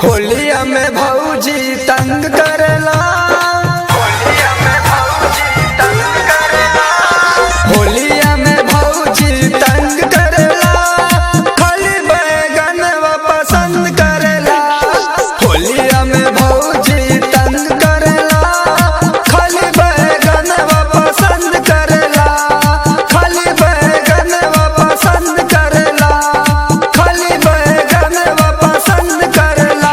होलिया में भौजी तंग करेला, होलिया में भौजी तंग करेला, होलिया में भौजी तंग करेला, खाली बैगनवा पसंद करेला। होलिया में भौजी तंग करेला, खाली बैगनवा पसंद करेला, खाली बैगनवा पसंद करेला, खाली बैगनवा पसंद करेला।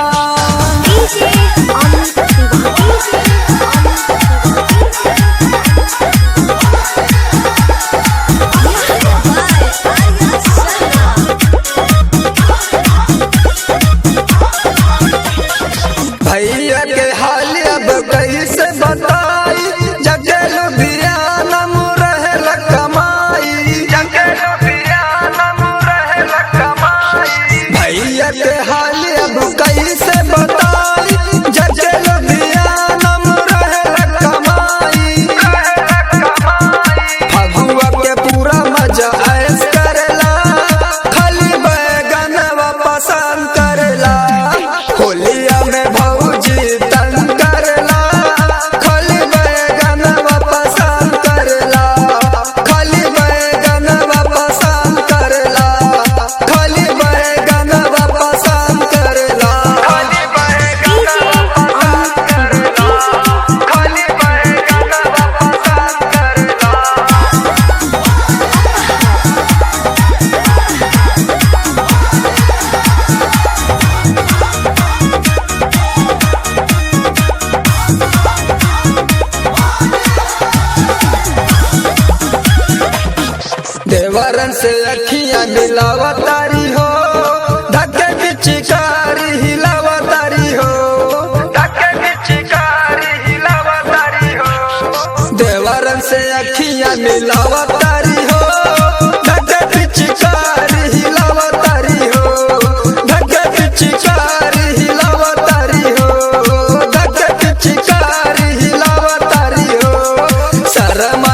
भैया के हाल अब कैसे बताई, जगेलू बियान मुरहल कमाई, जगेलू बियान मुरहल कमाई। भैया के हाल अब कैसे बताई, जगेलू बियान मुरहल कमाई। फगुआ के पूरा मजा ऐस करेला, खाली बैगनवा पसंद करेला। होलिया में भौजी तंग करेला, खाली बैगनवा पसंद करेला, खाली बैगनवा पसंद करेला, खाली बैगनवा पसंद करेला, खाली बैगनवा पसंद करेला, खाली बैगनवा पसंद करेला। देवरन से अखियां मिलावा तारी हो, धक्के की चिकारी हिलावा तारी हो, धक्के की चिकारी हिलावा तारी हो। देवरन से अखियां मिलावा तारी हो, धक्के की चिकारी हिलावा तारी हो, धक्के की चिकारी हिलावा तारी हो, धक्के की चिकारी हिलावा तारी हो। शर्मा